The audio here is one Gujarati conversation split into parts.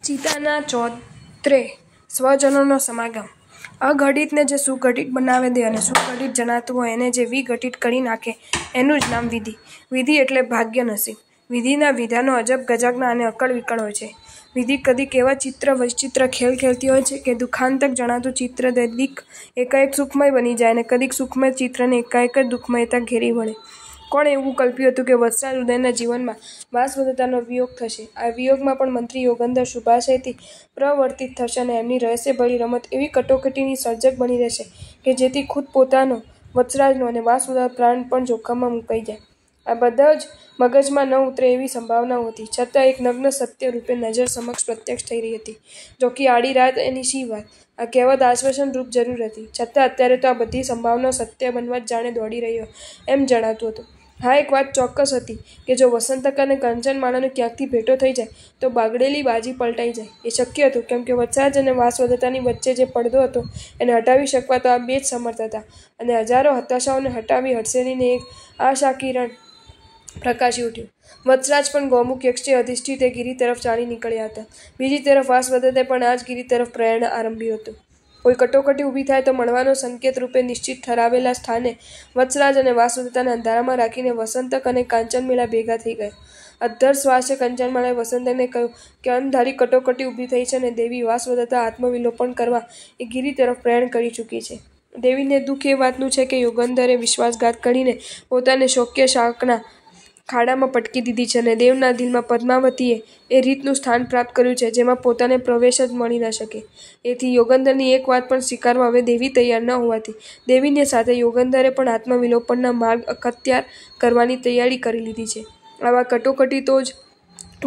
ચિતાના ચોત્રે સ્વજનોનો સમાગમ. અઘટિતને જે સુઘટિત બનાવી દે અને સુઘટિત જણાતું હોય એને જે વિઘટિત કરી નાખે એનું જ નામ વિધિ. વિધિ એટલે ભાગ્ય, નસીબ. વિધિના વિધાનો અજબ ગજબના અને અકળ વિકળ હોય છે. વિધિ કદીક એવા ચિત્ર વિચિત્ર ખેલ ખેલતી હોય છે કે દુઃખાંતક જણાતું ચિત્ર કદીક એકાએક સુખમય બની જાય અને કદીક સુખમય ચિત્રને એકાએક જ દુઃખમયતા ઘેરી વળે. કોણે એવું કલ્પ્યું હતું કે વત્સરાજ ઉદયના જીવનમાં વાસવદત્તાનો વિયોગ થશે? આ વિયોગમાં પણ મંત્રી યોગેન્દ્ર શુભાશયથી પ્રવર્તિત થશે અને એમની રહસ્યભરી રમત એવી કટોકટીની સર્જક બની રહેશે કે જેથી ખુદ પોતાનો, વત્સરાજનો અને વાસુદેવના પ્રાણ પણ જોખમમાં મુકાઈ જાય. આ બધા જ મગજમાં ન ઉતરે એવી સંભાવનાઓ હતી, છતાં એક નગ્ન સત્ય રૂપે નજર સમક્ષ પ્રત્યક્ષ થઈ રહી હતી. જોકે આડી રાત એની શી વાત? આ કહેવત આશ્વાસન રૂપ જરૂર હતી, છતાં અત્યારે તો આ બધી સંભાવનાઓ સત્ય બનવા જ જાણે દોડી રહ્યો એમ જણાતું હતું. હા, એક વાત ચોક્કસ હતી કે જો વસંતકા અને કાંચનમાલાનો ક્યાંકથી ભેટો થઈ જાય તો બાગડેલી બાજી પલટાઈ જાય. એ શક્ય હતું કેમ કે વત્સરાજ અને વાસવદત્તાની વચ્ચે જે પડદો હતો એને હટાવી શકવા તો આ બે જ સમર્થ હતા અને હજારો હતાશાઓને હટાવી હડસેલીને એક આશાકિરણ પ્રકાશી ઉઠ્યું. વત્સરાજ પણ ગૌમુખ યક્ષે અધિષ્ઠિત એ ગિરિ તરફ ચાલી નીકળ્યા હતા. બીજી તરફ વાસવદત્તાએ પણ આ જ ગિરિ તરફ પ્રયાણ આરંભ્યું હતું. કોઈ કટોકટી ઊભી થાય તો મળવાનો સંકેત રૂપે નિશ્ચિત ઠરાવેલા સ્થાને વત્સરાજ અને વાસવદત્તાને અંધારામાં રાખીને વસંતક અને કાંચનમેલા ભેગા થઈ ગયા. અધ્ધર શ્વાસે કાંચનમાલાએ વસંતકને કહ્યું કે અણધારી કટોકટી ઊભી થઈ છે અને દેવી વાસવદત્તા આત્મવિલોપન કરવા એ ગિરિ તરફ પ્રયાણ કરી ચૂકી છે. દેવીને દુઃખ એ વાતનું છે કે યોગેન્દ્રે વિશ્વાસઘાત કરીને પોતાને શોક્ય શાકના ખાડામાં પટકી દીધી છે અને દેવના દિલમાં પદ્માવતીએ એ રીતનું સ્થાન પ્રાપ્ત કર્યું છે જેમાં પોતાને પ્રવેશ જ મળી ન શકે. એથી યોગેન્દ્રની એક વાત પણ સ્વીકારવા હવે દેવી તૈયાર ન હોવાથી દેવીને સાથે યોગેન્દ્રે પણ આત્મવિલોપનના માર્ગ અખત્યાર કરવાની તૈયારી કરી લીધી છે. આવા કટોકટી તો જ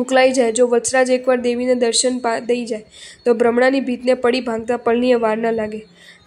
ઉકલાઈ જાય જો વત્સરાજ એકવાર દેવીને દર્શન દઈ જાય તો ભ્રમણાની ભીતને પડી ભાંગતા પલનીએ વાર ન લાગે.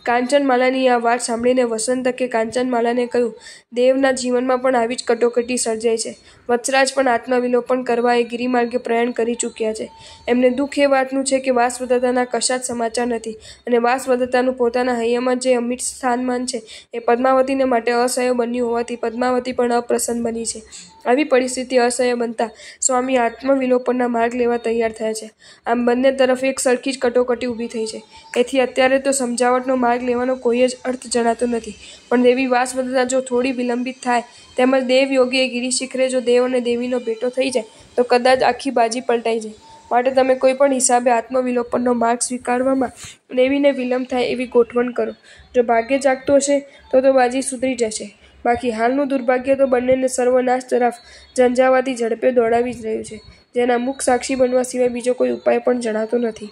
કાંચનમાલાની આ વાત સાંભળીને વસંતકે કાંચનમાલાને કહ્યું, દેવના જીવનમાં પણ આવી જ કટોકટી સર્જાય છે. વત્સરાજ પણ આત્મવિલોપન કરવા એ ગિરિમાર્ગે પ્રયાણ કરી ચૂક્યા છે. એમને દુઃખ એ વાતનું છે કે વાસવદત્તાના કશા જ સમાચાર નથી અને વાસવદત્તાનું પોતાના હૈયામાં જે અમિટ સ્થાનમાન છે એ પદ્માવતીને માટે અસહ્ય બન્યું હોવાથી પદ્માવતી પણ અપ્રસન્ન બની છે. આવી પરિસ્થિતિ અસહ્ય બનતા સ્વામી આત્મવિલોપનના માર્ગ લેવા તૈયાર થયા છે. આમ બંને તરફ એક સરખી જ કટોકટી ઊભી થઈ છે. એથી અત્યારે તો સમજાવટનો માર્ગ લેવાનો કોઈ જ અર્થ જણાતો નથી. પણ દેવી વાસવદત્તા જો થોડી વિલંબિત થાય તેમજ દેવયોગી એ ગિરિશિખરે જો દેવ અને દેવીનો ભેટો થઈ જાય તો કદાચ આખી બાજી પલટાઈ જાય. માટે તમે કોઈ પણ હિસાબે આત્મવિલોપનનો માર્ગ સ્વીકારવામાં દેવીને વિલંબ થાય એવી ગોઠવણ કરો. જો ભાગ્ય જાગતું હશે તો બાજી સુધરી જશે. બાકી હાલનું દુર્ભાગ્ય તો બંનેને સર્વનાશ તરફ ઝંઝાવાતી ઝડપે દોડાવી જ રહ્યું છે, જેના મુખ સાક્ષી બનવા સિવાય બીજો કોઈ ઉપાય પણ જણાતો નથી.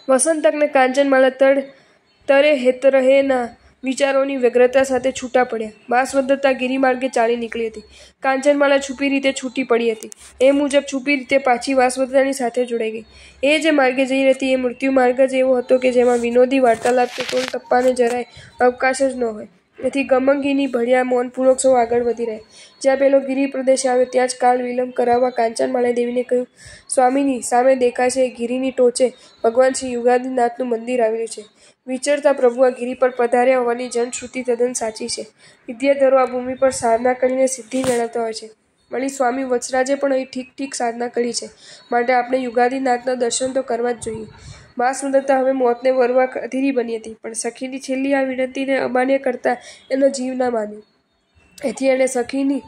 વસંતકને કાંચનમાલા તરે હેતરહેના વિચારોની વ્યગ્રતા સાથે છૂટા પડ્યા. વાસવદત્તા ગિરિમાર્ગે ચાલી નીકળી હતી. કાંચનમાલા છુપી રીતે છૂટી પડી હતી. એ મુજબ છુપી રીતે પાછી વાસવદત્તાની સાથે જોડાઈ ગઈ. એ જે માર્ગે જઈ રહી હતી એ મૃત્યુ માર્ગ જ એવો હતો કે જેમાં વિનોદી વાર્તાલાપ કે ટોલ ટપ્પાને જરાય અવકાશ જ ન હોય. એથી ગમગીની ભર્યા મૌનપૂર્વક સૌ આગળ વધી રહ્યા. જ્યાં પેલો ગિરિ પ્રદેશ આવ્યો ત્યાં જ કાલ વિલંબ કરાવવા કાંચનમાલાએ દેવીને કહ્યું, સ્વામીની સામે દેખાય છે એ ગિરિની ટોચે ભગવાન શ્રી યુગાદિનાથનું મંદિર આવેલું છે. વિચરતા પ્રભુ આ ગિરિ પર પધાર્યા હોવાની જનશ્રુતિ તદ્દન સાચી છે. વિદ્યાધરો આ ભૂમિ પર સાધના કરીને સિદ્ધિ મેળવતા હોય છે. વળી સ્વામી વત્સરાજે પણ અહીં ઠીક સાધના કરી છે. માટે આપણે યુગાદિનાથના દર્શન તો કરવા જ જોઈએ. વાસવદત્તા હવે મોતને વરવા અધીરી બની હતી, પણ સખીની છેલ્લી આ વિનંતીને અમાન્ય કરતા એનો જીવ ના માન્યો. એથી એણે સખીની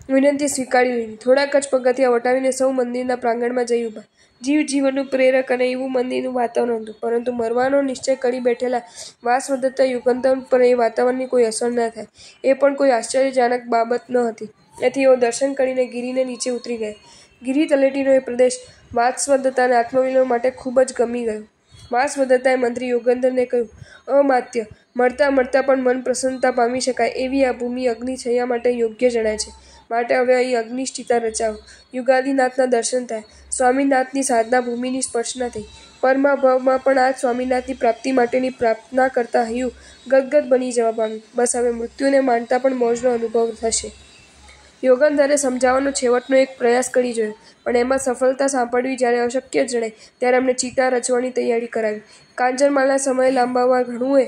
વિનંતી સ્વીકારી લીધી. થોડાક જ પગથિયાં વટાવીને સૌ મંદિરના પ્રાંગણમાં જઈ ઊભા. જીવનું પ્રેરક અને એવું મંદિરનું વાતાવરણ હતું, પરંતુ મરવાનો નિશ્ચય કરી બેઠેલા વાસવદત્તા યુગેન્દ્ર પર એ વાતાવરણની કોઈ અસર ન થાય એ પણ કોઈ આશ્ચર્યજનક બાબત ન હતી. એથી એઓ દર્શન કરીને ગિરિને નીચે ઉતરી ગયા. ગિરિ તલેટીનો એ પ્રદેશ વાસવદત્તાને આત્મવિલોપન માટે ખૂબ જ ગમી ગયો. વાસવદત્તાએ મંત્રી યોગેન્દ્રને કહ્યું, અમાત્ય, મળતા પણ મન પ્રસન્નતા પામી શકાય એવી આ ભૂમિ અગ્નિ છૈયા માટે યોગ્ય જણાય છે. માટે હવે અહીં અગ્નિષ્ઠિતા રચાવો. યુગાદિનાથના દર્શન થાય. સ્વામિનાથની સાધના ભૂમિની સ્પર્શના થઈ. પરમાભાવમાં પણ આ સ્વામિનાથની પ્રાપ્તિ માટેની પ્રાર્થના કરતા હૈયું ગદગદ બની જવા પામ્યું. બસ હવે મૃત્યુને માનતા પણ મોજનો અનુભવ થશે. યોગેન્દ્રે સમજાવવાનો છેવટનો એક પ્રયાસ કરી જોયો, પણ એમાં સફળતા સાંપડવી જ્યારે અશક્ય જણાઈ ત્યારે એમણે ચિતા રચવાની તૈયારી કરાવી. કાંચનમાલા સમય લાંબાવવા ઘણું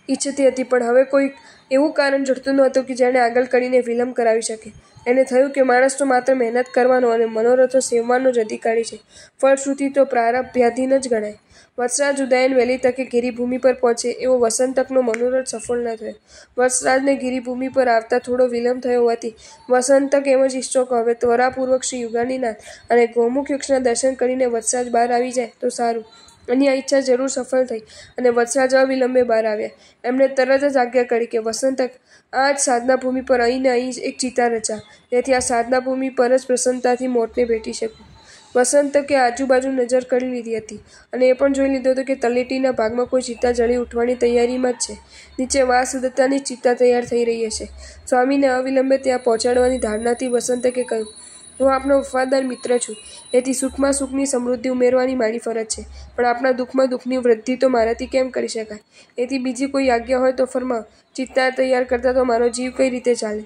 ઈચ્છતી હતી, પણ હવે કોઈ એવું કારણ જડતું નહોતું કે જેણે આગળ કરીને વિલંબ કરાવી શકે. એને થયું કે માણસ તો માત્ર મહેનત કરવાનો અને મનોરથો સેવવાનો જ અધિકારી છે. ફળશ્રુતિ તો પ્રારબ્ધાધીન જ ગણાય. વત્સરાજ ઉદયન વહેલી તકે ગિરિભૂમિ પર પહોંચે એવો વસંતકનો મનોરથ સફળ ન થયો. વત્સરાજને ગિરિભૂમિ પર આવતા થોડો વિલંબ થયો હોવાથી વસંતક એમ જ ઈચ્છતો કે હવે ત્વરાપૂર્વક શ્રી યુગાનીનાથ અને ગૌમુખ યક્ષના દર્શન કરીને વત્સરાજ બહાર આવી જાય તો સારું. એની આ ઈચ્છા જરૂર સફળ થઈ અને વત્સરાજ અવિલંબે બહાર આવ્યા. એમણે તરત જ આજ્ઞા કરી કે વસંતક આ જ સાધના ભૂમિ પર અહીં ને અહીં એક ચિતા રચા, જેથી આ સાધના ભૂમિ પર જ પ્રસન્નતાથી મોતને ભેટી શકું. વસંતકે આજુબાજુ નજર કરી લીધી હતી અને એ પણ જોઈ લીધું હતું કે તળેટીના ભાગમાં કોઈ ચિતા જળી ઉઠવાની તૈયારીમાં જ છે. નીચે વાસુદત્તાની ચિતા તૈયાર થઈ રહી હશે. સ્વામીને અવિલંબે ત્યાં પહોંચાડવાની ધારણાથી વસંતકે કહ્યું, હું આપનો વફાદાર મિત્ર છું, એથી સુખમાં સુખની સમૃદ્ધિ ઉમેરવાની મારી ફરજ છે, પણ આપણા દુઃખમાં દુઃખની વૃદ્ધિ તો મારાથી કેમ કરી શકાય? એથી બીજી કોઈ આજ્ઞા હોય તો ફરમાવો. ચિત્તા તૈયાર કરતા તો મારો જીવ કઈ રીતે ચાલે?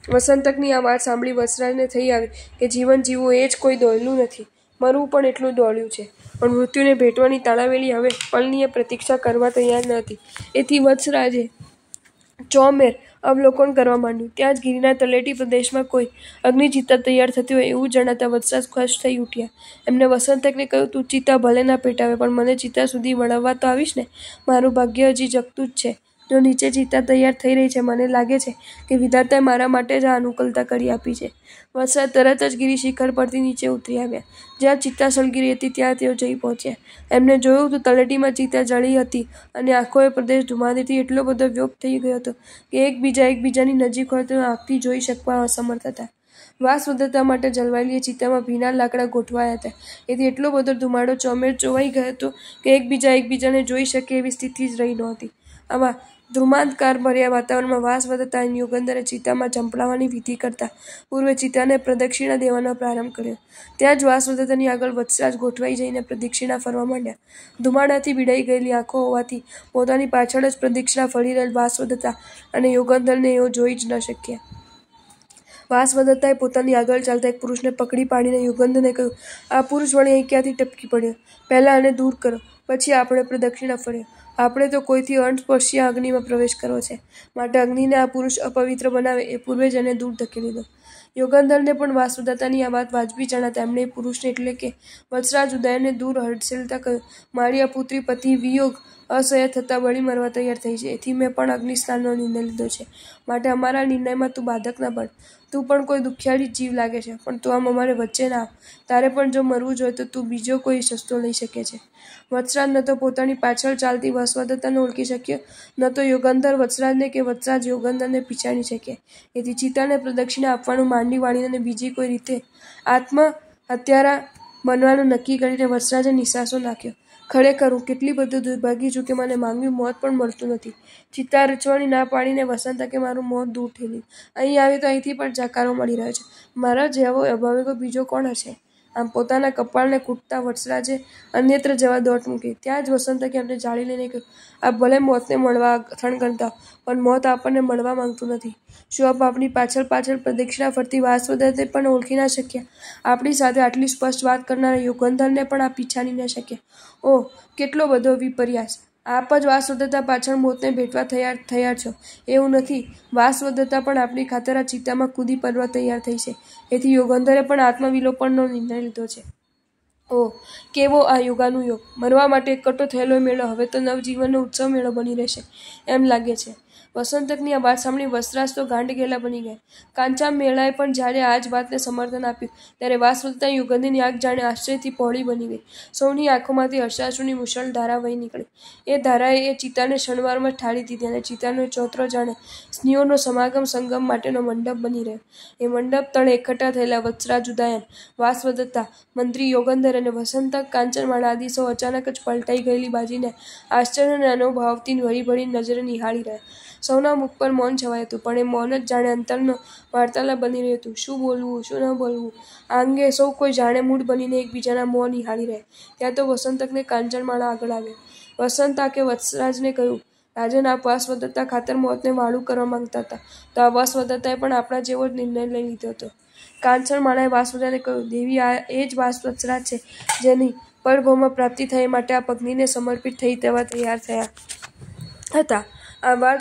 વસંતકની આ વાત સાંભળી વત્સરાજને થઈ આવી કે જીવન જીવવું એ જ કોઈ દોડલું નથી, મરવું પણ એટલું દોડ્યું છે. પણ મૃત્યુને ભેટવાની તાળાવેલી હવે પલની પ્રતીક્ષા કરવા તૈયાર ન હતી. એથી વત્સરાજે ચોમેર અવલોકન કરવા માંડ્યું. ત્યાં જ ગિરિના તળેટી પ્રદેશમાં કોઈ અગ્નિચિતા તૈયાર થતી હોય એવું જણાતા વત્સરાજ ખુશ થઈ ઉઠ્યા. એમણે વસંતકને કહ્યું, તું ચિતા ભલે ના પેટાવે, પણ મને ચિતા સુધી વળાવવા તો આવીશ ને? મારું ભાગ્ય હજી જગતું જ છે. જો નીચે ચિતા તૈયાર થઈ રહી છે, મને લાગે છે કે વિધાતાએ મારા માટે જ આ અનુકૂળતા કરી આપી છે. વત્સરાજ તરત જ ગિરિશિખર પરથી નીચે ઉતરી આવ્યા. જ્યાં ચિતા સળગી રહી હતી ત્યાં તેઓ જઈ પહોંચ્યા. એમને જોયું તો તળેટીમાં ચિતા જળી હતી અને આખો એ પ્રદેશ ધુમાડેથી એટલો બધો વ્યોપ્ત થઈ ગયો હતો કે એકબીજાની નજીક હોય તો આંખથી જોઈ શકવા અસમર્થ હતા. વાસવદત્તા માટે જલવાયેલી ચિતામાં ભીના લાકડા ગોઠવાયા હતા. એથી એટલો બધો ધુમાડો ચોમેર ચોવાઈ ગયો હતો કે એકબીજાને જોઈ શકે એવી સ્થિતિ જ રહી નહોતી. આવા ધ્રુમાંધકાર ભર્યા વાતાવરણમાં વાસવદત્તા અને યુગંધરે ચિતામાં ઝંપલાવવાની વિધિ કરતા પૂર્વે ચિતાને પ્રદક્ષિણા દેવાનો પ્રારંભ કર્યો. ત્યાં જ વાસવદત્તાની આગળ વત્સરાજ ગોઠવાઈ જઈને પ્રદક્ષિણા ફરવા માંડ્યા. ધુમાડાથી ભીડાઈ ગયેલી આંખો હોવાથી પોતાની પાછળ જ પ્રદક્ષિણા ફરી રહેલ વાસવદત્તા અને યુગંધરને એઓ જોઈ જ ન શક્યા. વાસવદત્તાએ પોતાની આગળ ચાલતા એક પુરુષને પકડી પાડીને યુગંધરને કહ્યું, આ પુરુષ વળી અહીં ક્યાંથી ટપકી પડ્યો? પહેલાં આને દૂર કરો, પછી આપણે પ્રદક્ષિણા ફરીએ. આપણે તો કોઈથી અણસ્પર્શીય અગ્નિમાં પ્રવેશ કરવો છે, માટે અગ્નિને આ પુરુષ અપવિત્ર બનાવે એ પૂર્વે જ એને દૂર ધકેલી દો. યુગંધરને પણ વાસવદત્તાની આ વાત વાજબી જણાતા એમણે એ પુરુષને એટલે કે વત્સરાજ ઉદયનને દૂર હડસેલતા કહ્યું, મારી આ પુત્રી પતિ વિયોગ અસહ્ય થતાં બળી મરવા તૈયાર થઈ છે. એથી મેં પણ અગ્નિસ્નાનનો નિર્ણય લીધો છે, માટે અમારા નિર્ણયમાં તું બાધક ના બન. તું પણ કોઈ દુખિયાળી જીવ લાગે છે, પણ તું આમ અમારે વચ્ચે ના આવ. તારે પણ જો મરવું જ હોય તો તું બીજો કોઈ રસ્તો લઈ શકે છે. વત્સરાજ ન તો પોતાની પાછળ ચાલતી વાસવદત્તાને ઓળખી શક્યો, ન તો યુગંધર વત્સરાજને કે વત્સરાજ યુગંધરને પીછાણી શક્યા. એથી ચિતાને પ્રદક્ષિણા આપવાનું માંડી વાળીને બીજી કોઈ રીતે આત્મહત્યારા બનવાનું નક્કી કરીને વત્સરાજે નિસાસો નાખ્યો, ખરેખર હું કેટલી બધું દુર્ભાગી છું કે મને માંગ્યું મોત પણ મળતું નથી. ચિતા રચવાની ના પાડીને વસંતકે મારું મોત દૂર ઠેલ્યું. અહીં આવી તો અહીંથી પણ જાકારો મળી રહ્યો છે. મારા જેવો અભાવિકો બીજો કોણ હશે? આમ પોતાના કપાળને કૂટતા વત્સરાજે અન્યત્ર જવા દોટ મૂકી. ત્યાં જ વસંતકે એમને જાળી લઈને કહ્યું, આપ ભલે મોતને મળવા થણગણતા હો, પણ મોત આપણને મળવા માંગતું નથી. શું આપ આપણી પાછળ પાછળ પ્રદક્ષિણા ફરતી વાસવદત્તાને પણ ઓળખી ના શક્યા? આપણી સાથે આટલી સ્પષ્ટ વાત કરનારા યુગંધરને પણ આપ પીછાણી ન શક્યા? ઓહ, કેટલો બધો વિપર્યાસ! આપ જ વાસવદત્તા પાછળ મોતને ભેટવા તૈયાર છો. એવું નથી, વાસવદત્તા પણ આપણી ખાતર આ ચિતામાં કૂદી પડવા તૈયાર થઈ છે. એથી યુગંધરે પણ આત્મવિલોપનનો નિર્ણય લીધો છે. ઓહ, કેવો આ યુગાનુયોગ! મરવા માટે એકઠો થયેલો મેળો હવે તો નવજીવનનો ઉત્સવ મેળો બની રહેશે એમ લાગે છે. વસંતકની આ વાત સાંભળી વત્સરાજ તો ગાંડઘેલા બની ગયા. કાંચા મેળાએ પણ જ્યારે આ જ વાતને સમર્થન આપ્યું ત્યારે વાસવદત્તા યુગંધરની આંખ જાણે આશ્ચર્યથી પહોળી બની ગઈ. સૌની આંખોમાંથી હર્ષાશ્રુની મુશળધારા વહી નીકળી. એ ધારાએ એ ચિતાને ક્ષણવારમાં ઠારી દીધી અને ચિતાનો ચોતરો જાણે સ્ત્રીઓનો સંગમ માટેનો મંડપ બની રહ્યો. એ મંડપ તળે એકઠા થયેલા વત્સરાજ ઉદયન, વાસવદત્તા, મંત્રી યુગંધર અને વસંતક, કાંચનમાળા આદિ સૌ અચાનક જ પલટાઈ ગયેલી બાજીને આશ્ચર્ય અને અનુભાવથી ભરી નજરે નિહાળી રહ્યા. સૌના મુખ પર મૌન છવાયું હતું, પણ એ મૌન જ જાણે અંતરનો વાર્તાલાપ બની રહ્યું હતું. શું બોલવું, શું ન બોલવું, આ અંગે સૌ કોઈ જાણે મૂઢ બનીને એકબીજાના મોં નિહાળી રહ્યા. ત્યાં તો વસંતકને કાંચનમાળા આગળ આવ્યા. વસંતકે વત્સરાજને કહ્યું, રાજન, આપ વાસવદત્તા ખાતર મોતને વાળું કરવા માંગતા હતા, તો આ વાસવદત્તાએ પણ આપણા જેવો જ નિર્ણય લઈ લીધો હતો. કાંચનમાળાએ વાસવદત્તાને કહ્યું, દેવી, આ એ જ વત્સરાજ છે જેની પરબ્રહ્મ પ્રાપ્તિ થાય માટે આપ અગ્નિને સમર્પિત થઈ જવા તૈયાર થયા હતા. આ વાત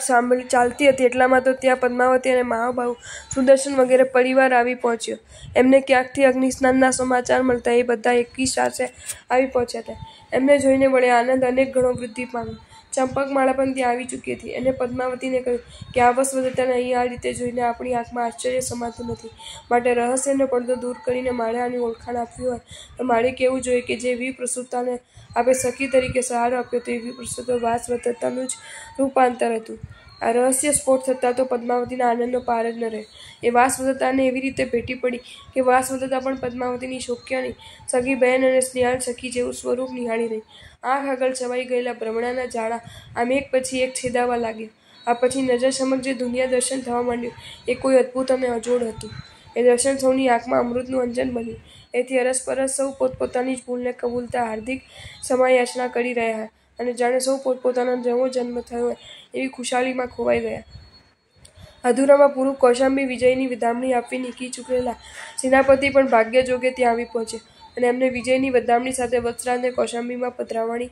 ચાલતી હતી એટલામાં તો ત્યાં પદ્માવતી અને મહાબાહુ સુદર્શન વગેરે પરિવાર આવી પહોંચ્યો. એમને ક્યાંકથી અગ્નિસ્નાનના સમાચાર મળતા એ બધા એકી સાથે આવી પહોંચ્યા હતા. એમને જોઈને વળે આનંદ અનેક ગણો વૃદ્ધિ પામ્યો. ચંપકમાળા પણ ત્યાં આવી ચૂકી હતી. એને પદ્માવતીને કહ્યું કે આ વસવદત્તાને અહીં આ રીતે જોઈને આપણી આંખમાં આશ્ચર્ય સમાતું નથી. માટે રહસ્યનો પડદો દૂર કરીને મારે આની ઓળખાણ આપવી હોય તો મારે કહેવું જોઈએ કે જે વીર પ્રસૂતાને આપે સખી તરીકે સહારો આપ્યો તો એ વીર પ્રસૂતો વાસવદત્તાનું જ રૂપાંતર હતું. આ રહસ્ય સ્ફોટ થતાં તો પદ્માવતીના આનંદનો પાર જ ન રહ્યો. એ વાસવદત્તાને એવી રીતે ભેટી પડી કે વાસવદત્તા પણ પદ્માવતીની શોક્યાની સગી બહેન અને સ્નેહાળ સખી જેવું સ્વરૂપ નિહાળી રહી. આંખ આગળ છવાઈ ગયેલા ભ્રમણાના જાળા આમ એક પછી એક છેદાવા લાગ્યા. આ પછી નજર સમક્ષ જે દુનિયા દર્શન થવા માંડ્યું એ કોઈ અદ્ભુત અને અજોડ હતું. એ દર્શન સૌની આંખમાં અમૃતનું અંજન બન્યું. એથી અરસપરસ સૌ પોતપોતાની જ ભૂલને કબૂલતા હાર્દિક ક્ષમાયાચના કરી રહ્યા અને જાણે સૌ પોતપોતાનો નવો જન્મ થયો હોય એવી ખુશાલીમાં ખોવાઈ ગયા. અધૂરામાં પૂરું કૌશાંબી વિજયની વધામણી આપવી નીકળી ચૂકેલા સેનાપતિ પણ ભાગ્ય જોગે ત્યાં આવી પહોંચ્યા અને એમને વિજયની વધામણી સાથે વત્સરાજને કૌશાંબીમાં પધરામણી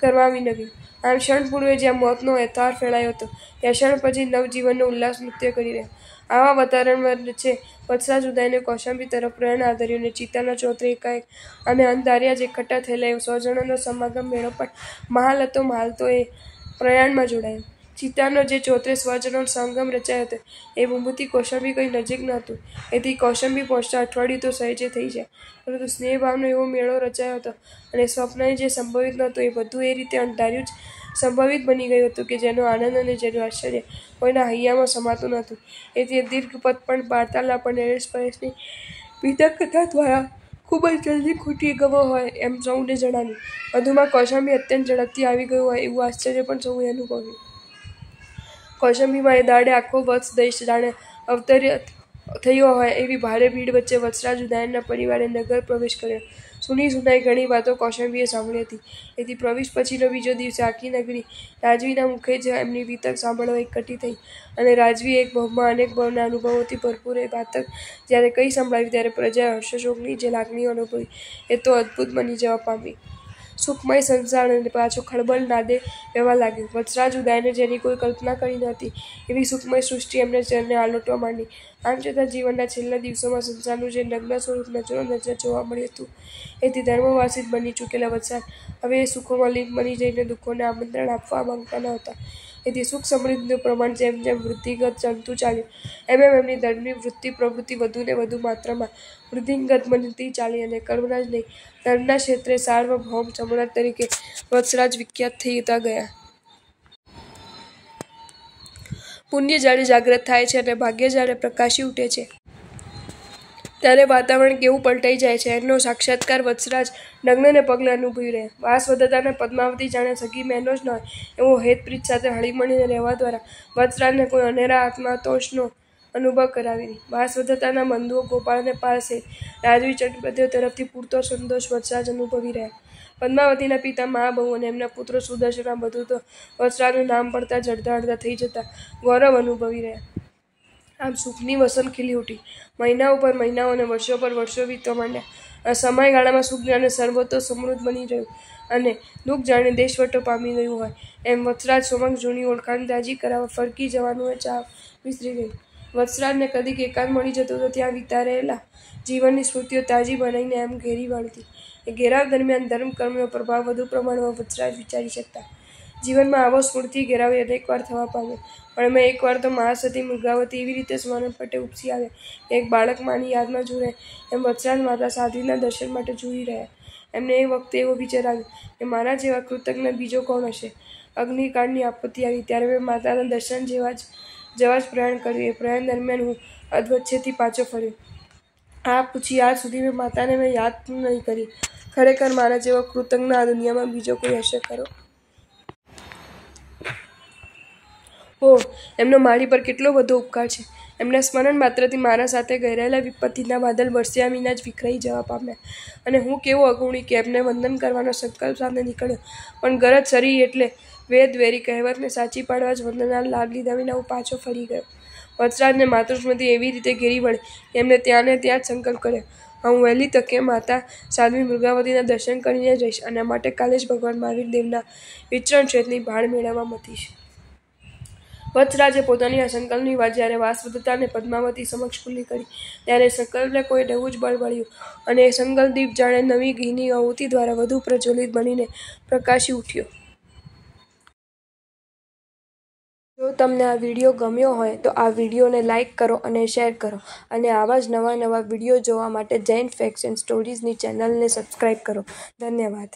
કરવા વિનવ્યું. આમ ક્ષણ પૂર્વે જ્યાં મોતનો એતાર ફેલાયો હતો ત્યાં ક્ષણ પછી નવજીવનનો ઉલ્લાસ નૃત્ય કરી રહ્યો. આવા વાતાવરણ વચ્ચે વત્સરાજ ઉદયને કૌશાંબી તરફ પ્રયાણ આદર્યું અને ચિત્તાના ચોતરે એકાએક અને અંધાર્યા જ એકઠા થયેલા એ 100 જણોનો સમાગમ મેળો પણ મહાલ તો એ પ્રયાણમાં જોડાયો. ચિત્તાનો જે ચોતરે સ્વજનોનો સંગમ રચાયો હતો એ ભૂમિથી કૌશાંબી કંઈ નજીક ન હતું. એથી કૌશાંબી પહોંચતા અઠવાડિયું તો સહેજે થઈ જાય, પરંતુ સ્નેહભાવનો એવો મેળો રચાયો હતો અને સ્વપ્નએ જે સંભવિત નહોતું એ બધું એ રીતે અંધાર્યું જ સંભવિત બની ગયું હતું કે જેનો આનંદ અને જેનું આશ્ચર્ય કોઈના હૈયામાં સમાતું નહોતું. એથી દીર્ઘ પદ પણ વાર્તાલાપ અને અરસપરસની વિતક કથા દ્વારા ખૂબ જ જલ્દી ખૂટી ગયો હોય એમ સૌને જણાવ્યું. વધુમાં કૌશાંબી અત્યંત ઝડપથી આવી ગયું હોય એવું આશ્ચર્ય પણ સૌએ અનુભવ્યું. કૌશાંબીમાં એ દાડે આખો વત્સ દેશ જાણે અવતરિત થયો હોય એવી ભારે ભીડ વચ્ચે વત્સરાજ ઉદયનના પરિવારે નગર પ્રવેશ કર્યો. સુની સુનાઈ ઘણી વાતો કૌશાંબીએ સાંભળી હતી. એથી પ્રવેશ પછીનો બીજો દિવસે આખી નગરી રાજવીના મુખે જ એમની વિતક સાંભળવા એકઠી થઈ અને રાજવીએ એક ભવમાં અનેક ભવના અનુભવોથી ભરપૂર એ વાતક જ્યારે કહી સંભળાવી ત્યારે પ્રજાએ હર્ષશોકની જે લાગણીઓ અનુભવી એ તો અદ્ભુત બની જવા પામી. સુખમય સંસાર અને પાછો ખળબળ નાદે વહેવા લાગ્યો. વત્સરાજ ઉદયને જેની કોઈ કલ્પના કરી નહોતી એવી સુખમય સૃષ્ટિ એમને ચરણે આલોટવા માંડી. આમ છતાં જીવનના છેલ્લા દિવસોમાં સંસારનું જે નગ્ન સ્વરૂપ નજરો નજર જોવા મળ્યું હતું એથી ધર્મવાસી જ બની ચૂકેલા વત્સરાજ હવે એ સુખોમાં લીન બની જઈને દુઃખોને આમંત્રણ આપવા માંગતા ન હતા. એથી સુખ સમૃદ્ધિનું પ્રમાણ જેમ જેમ વૃદ્ધિગત જમતું ચાલ્યું એમ એમ એમની ધર્મની વૃત્તિ પ્રવૃત્તિ વધુ ને વધુ માત્રામાં વૃદ્ધિગત બનતી ચાલી અને કર્મના જ નહીં ધર્મના ક્ષેત્રે સાર્વભૌમ સમ્રાટ તરીકે વત્સરાજ વિખ્યાત થતા ગયા. પુણ્ય જ્યારે જાગ્રત થાય છે અને ભાગ્ય જ્યારે પ્રકાશી ઉઠે છે ત્યારે વાતાવરણ કેવું પલટાઈ જાય છે એનો સાક્ષાત્કાર વત્સરાજ નગ્નને પગલે અનુભવી રહ્યા. વાસવદત્તા પદ્માવતી જાણે સગી બહેનો જ ન હોય એવો હેતપ્રીત સાથે હળીમળીને રહેવા દ્વારા વત્સરાજને કોઈ અનેરા આત્મતોષનો અનુભવ કરાવી રહી. વાસવદત્તાના બંધુઓ ગોપાળ અને પાલ સહિત રાજવી ચટપટીઓ તરફથી પૂરતો સંતોષ વત્સરાજ અનુભવી રહ્યા. પદ્માવતીના પિતા મહાબહુ અને એમના પુત્રો સુદર્શન આ બધું તો વત્સરાજનું નામ પડતા જ અડધા અડધા થઈ જતા ગૌરવ અનુભવી રહ્યા. આમ સુખની વસંત ખીલી ઉઠી. મહિનાઓ પર મહિનાઓ અને વર્ષો પર વર્ષો વીતવા માંડ્યા. આ સમયગાળામાં સુખ જાણે સર્વતો સમૃદ્ધ બની રહ્યું અને દુઃખ જાણે દેશવટો પામી ગયું હોય એમ વત્સરાજ સમક્ષ જૂની ઓળખાણ તાજી કરાવવા ફરકી જવાનું એ ચાહ વિસરી ગયું. વત્સરાજને કદીક એકાંત મળી જતો તો ત્યાં વિતારેલા જીવનની સ્મૃતિઓ તાજી બનાવીને એમ ઘેરી વળતી. એ ઘેરાવ દરમિયાન ધર્મ કર્મનો પ્રભાવ વધુ પ્રમાણમાં વત્સરાજ વિચારી શકતા. જીવનમાં આવો સ્મૃતિ ઘેરાવ અનેકવાર થવા પામ્યો, પણ એમાં એકવાર તો મહાસતી મૃગાવતી એવી રીતે સ્મરણ પટે ઉપસી આવે કે એક બાળક માની યાદમાં ઝૂરે એમ વત્સરાજ માતા સાધ્વીના દર્શન માટે ઝૂરી રહ્યા. એમને એ વખતે એવો વિચાર આવ્યો કે મારા જેવા કૃતજ્ઞ બીજો કોણ હશે. અગ્નિકાંડની આપત્તિ આવી ત્યારે મેં માતાના દર્શન જવા જ પ્રયાણ કર્યું. એ પ્રયાણ દરમિયાન હું અધવચ્ચેથી પાછો ફર્યો. આ પૂછી આજ સુધી મેં માતાને યાદ પણ નહીં કરી. ખરેખર મારા જેવો કૃતજ્ઞ આ દુનિયામાં બીજો કોઈ હશે ખરો? ઓહ, એમનો મારી પર કેટલો બધો ઉપકાર છે. એમના સ્મરણ માત્રથી મારા સાથે ઘેરાયેલા વિપત્તિના વાદળ વરસ્યા વિના જ વિખરાઈ જવા પામ્યા અને હું કેવો અગુણી કે એમને વંદન કરવાનો સંકલ્પ સાથે નીકળ્યો, પણ ગરજ સરી એટલે વેદ વેરી કહેવતને સાચી પાડવા જ વંદનના લાભ લીધા વિના હું પાછો ફરી ગયો. વત્સરાજને માતૃસ્મૃતિ એવી રીતે ઘેરી વળી કે એમને ત્યાં ને ત્યાં જ સંકલ્પ કર્યો, હું વહેલી તકે માતા સાધ્વી મૃગાવતીના દર્શન કરીને જઈશ અને માટે કાલે જ ભગવાન મહાવીર દેવના વિચરણ ક્ષેત્રની ભાળ મેળવવા મથીશ. વત્સરાજે પોતાની આ સંકલ્પની વાત જ્યારે વાસવદત્તા અને પદ્માવતી સમક્ષ ખુલ્લી કરી ત્યારે સંકલ્પને કોઈ નવું જ બળ મળ્યું અને એ સંકલ્પદીપ જાણે નવી ઘીની આહુતિ દ્વારા વધુ પ્રજ્વલિત બનીને પ્રકાશી ઉઠ્યો. જો તમને આ વિડીયો ગમ્યો હોય તો આ વિડીયોને લાઇક કરો અને શેર કરો અને આવા જ નવા વિડીયો જોવા માટે જૈન ફેક્ટ્સ એન્ડ સ્ટોરીઝની ચેનલને સબસ્ક્રાઈબ કરો. ધન્યવાદ.